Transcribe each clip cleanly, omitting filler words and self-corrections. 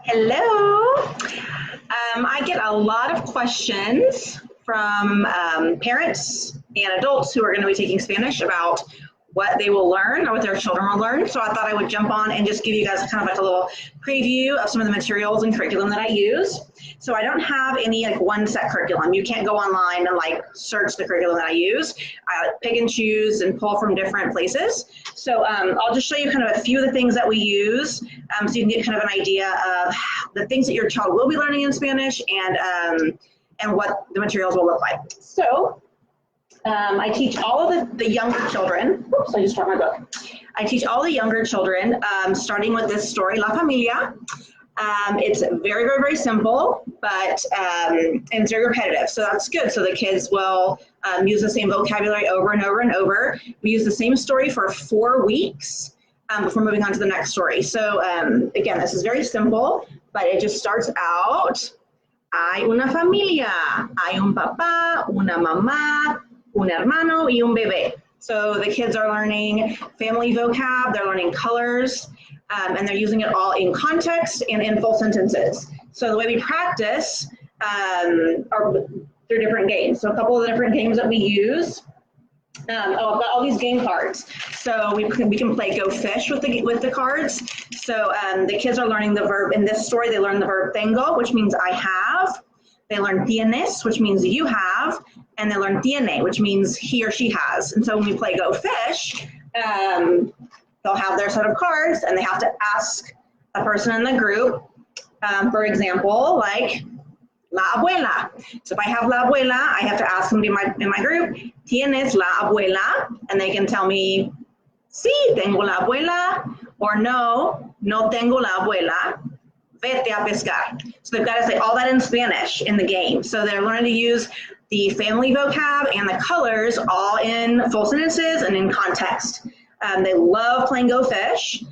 Hello. I get a lot of questions from parents and adults who are going to be taking Spanish about what they will learn or what their children will learn. So I thought I would jump on and just give you guys kind of like a little preview of some of the materials and curriculum that I use. So I don't have any like one set curriculum. You can't go online and like search the curriculum that I use. I pick and choose and pull from different places. So I'll just show you kind of a few of the things that we use so you can get kind of an idea of the things that your child will be learning in Spanish and what the materials will look like. So I teach all of the younger children. Oops, I just dropped my book. I teach all the younger children, starting with this story, La Familia. It's very, very, very simple, but and it's very repetitive, so that's good. So the kids will use the same vocabulary over and over and over. We use the same story for 4 weeks before moving on to the next story. So again, this is very simple, but it just starts out, hay una familia, hay un papá, una mamá, un hermano y un bebé. So the kids are learning family vocab, they're learning colors, and they're using it all in context and in full sentences. So the way we practice are through different games. So a couple of the different games that we use. I've got all these game cards. So we can play Go Fish with the cards. So the kids are learning the verb. In this story, they learn the verb tengo, which means I have. They learn tienes, which means you have. And they learn tiene, which means he or she has. And so when we play Go Fish, they'll have their set of cards and they have to ask a person in the group, for example, like la abuela. So if I have la abuela, I have to ask somebody in my group, ¿tienes la abuela? And they can tell me, sí, tengo la abuela, or no, no tengo la abuela, vete a pescar. So they've got to say all that in Spanish in the game. So they're learning to use the family vocab and the colors all in full sentences and in context. They love playing Go Fish.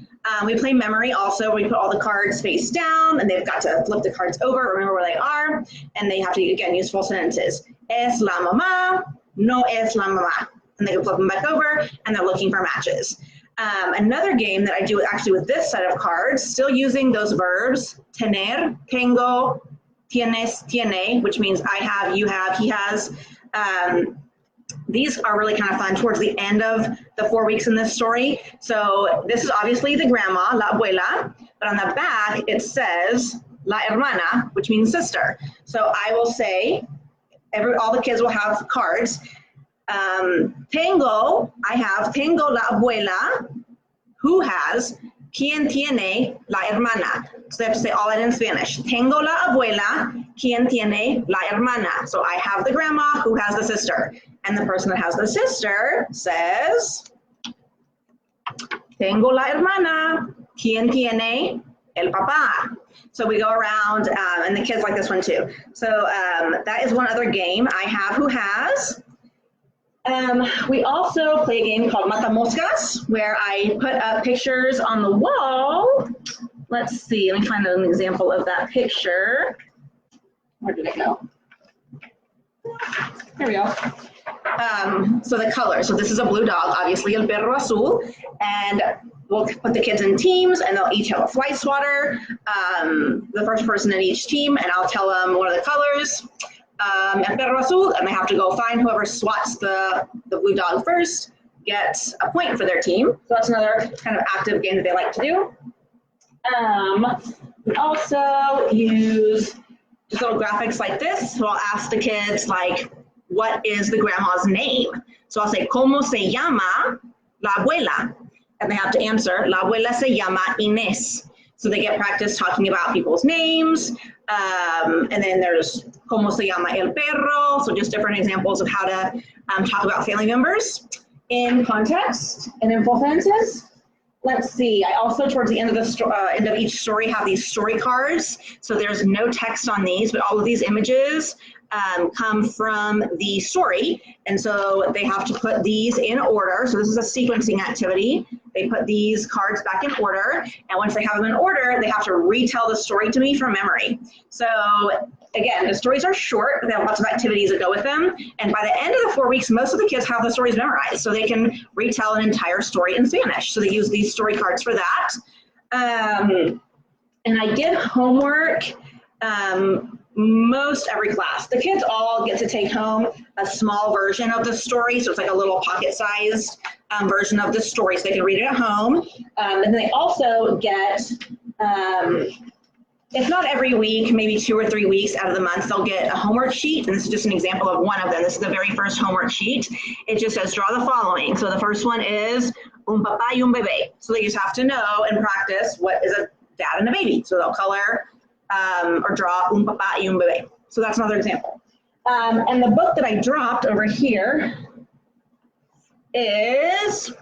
We play memory also. We put all the cards face down and they've got to flip the cards over, remember where they are, and they have to, again, use full sentences. Es la mamá, no es la mamá. And they can flip them back over and they're looking for matches. Another game that I do actually with this set of cards, still using those verbs, tener, tengo, tienes, tiene, which means I have, you have, he has. These are really kind of fun towards the end of the 4 weeks in this story. So this is obviously the grandma, la abuela, but on the back it says la hermana, which means sister. So I will say, all the kids will have cards. Tengo, I have, tengo la abuela, who has, ¿quién tiene la hermana? So they have to say all that in Spanish. Tengo la abuela, ¿quién tiene la hermana? So I have the grandma, who has the sister. And the person that has the sister says, tengo la hermana, ¿quién tiene el papá? So we go around, and the kids like this one too. So that is one other game I have, who has. We also play a game called Matamoscas, where I put up pictures on the wall. Let's see, let me find an example of that picture. Where did it go? Here we go. So the color, so this is a blue dog, obviously el perro azul, and we'll put the kids in teams and they'll each have a fly swatter, the first person in each team, and I'll tell them what are the colors, el perro azul, and they have to go find whoever swats the blue dog first, gets a point for their team. So that's another kind of active game that they like to do. We also use just little graphics like this. So I'll ask the kids, like, what is the grandma's name? So I'll say, ¿Cómo se llama la abuela? And they have to answer, la abuela se llama Inés. So they get practice talking about people's names. And then there's, ¿Cómo se llama el perro? So just different examples of how to talk about family members in context and in full sentences. Let's see, I also, towards the end of the end of each story, have these story cards. So there's no text on these, but all of these images come from the story. And so they have to put these in order. So this is a sequencing activity. They put these cards back in order. And once they have them in order, they have to retell the story to me from memory. So again, the stories are short, they have lots of activities that go with them. And by the end of the 4 weeks, most of the kids have the stories memorized. So they can retell an entire story in Spanish. So they use these story cards for that. And I give homework most every class. The kids all get to take home a small version of the story, so it's like a little pocket-sized version of the story, so they can read it at home. And then they also get, if not every week, maybe 2 or 3 weeks out of the month, they'll get a homework sheet, and this is just an example of one of them. This is the very first homework sheet. It just says, draw the following. So the first one is un papá y un bebé. So they just have to know and practice what is a dad and a baby. So they'll color or draw un papá y un bebé. So that's another example. And the book that I dropped over here is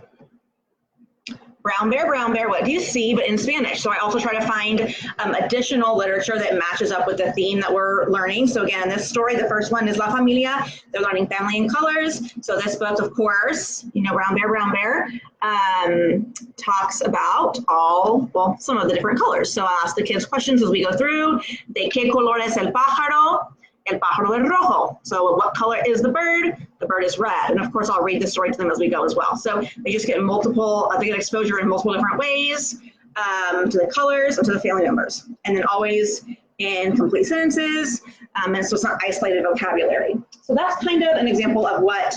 Brown Bear, What Do You See? But in Spanish. So I also try to find additional literature that matches up with the theme that we're learning. So again, this story, the first one is La Familia. They're learning family and colors. So this book, of course, you know, Brown Bear, talks about some of the different colors. So I'll ask the kids questions as we go through. ¿De qué color es el pájaro? El pájaro es rojo. So what color is the bird? The bird is red. And of course, I'll read the story to them as we go as well. So they just get they get exposure in multiple different ways to the colors and to the family members. And then always in complete sentences. And so it's not isolated vocabulary. So that's kind of an example of what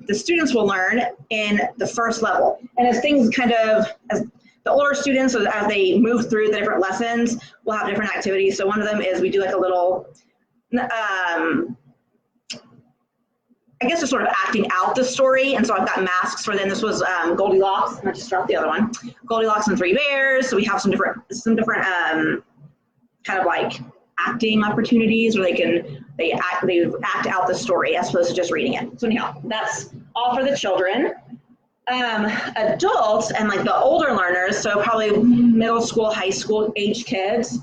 the students will learn in the first level. And as things as the older students, so as they move through the different lessons, we'll have different activities. So one of them is we do like a little, I guess just sort of acting out the story. And so I've got masks for them. This was Goldilocks, and I just dropped the other one. Goldilocks and Three Bears. So we have some different kind of like acting opportunities where they act out the story as opposed to just reading it. So anyhow, that's all for the children. Adults and like the older learners, so probably middle school, high school age kids,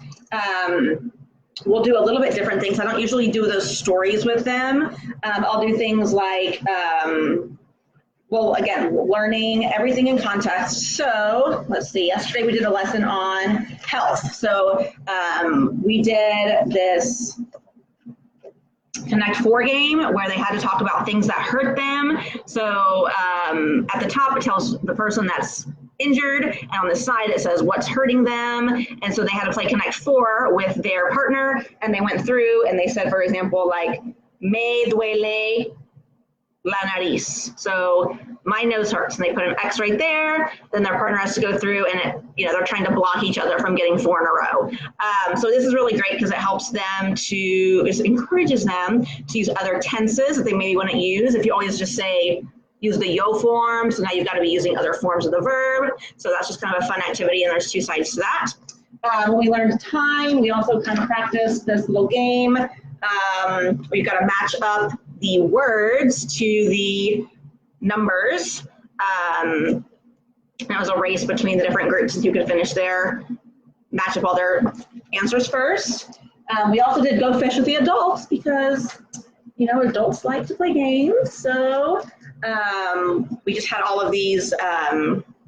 we'll do a little bit different things. I don't usually do those stories with them. I'll do things like, again, learning everything in context. So let's see, yesterday we did a lesson on health. So we did this Connect 4 game where they had to talk about things that hurt them. So at the top, it tells the person that's injured, and on the side it says what's hurting them. And so they had to play Connect 4 with their partner, and they went through and they said, for example, like, me duele la nariz. So my nose hurts, and they put an X right there. Then their partner has to go through, and they're trying to block each other from getting 4 in a row. So this is really great because it helps them it encourages them to use other tenses that they maybe wouldn't use. If you always just use the yo form, so now you've got to be using other forms of the verb. So that's just kind of a fun activity, and there's 2 sides to that. When we learned time, we also kind of practiced this little game. We've got to match up the words to the numbers. That was a race between the different groups, and you could finish match up all their answers first. We also did Go Fish with the adults because, adults like to play games. So we just had all of these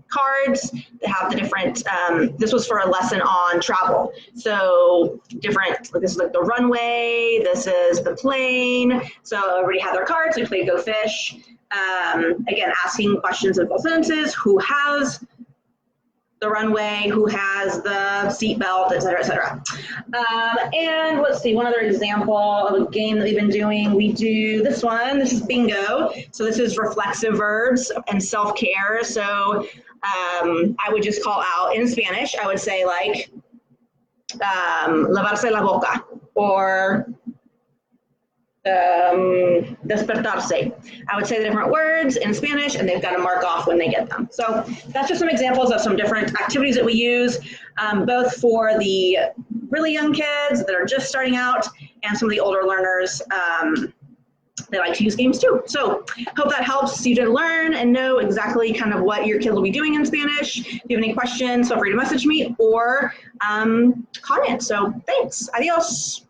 cards that have the different, this was for a lesson on travel. So this is like the runway, this is the plane. So everybody had their cards, we played Go Fish. Again, asking questions in full sentences, who has the runway, who has the seatbelt, et cetera, et cetera. And let's see, one other example of a game that we've been doing. We do this one, this is bingo. So this is reflexive verbs and self-care. So I would just call out in Spanish, I would say like, lavarse la boca, or despertarse. I would say the different words in Spanish, and they've got to mark off when they get them. So that's just some examples of some different activities that we use, both for the really young kids that are just starting out and some of the older learners that like to use games too. So hope that helps you to learn and know exactly kind of what your kids will be doing in Spanish. If you have any questions, feel free to message me or comment. So thanks. Adios.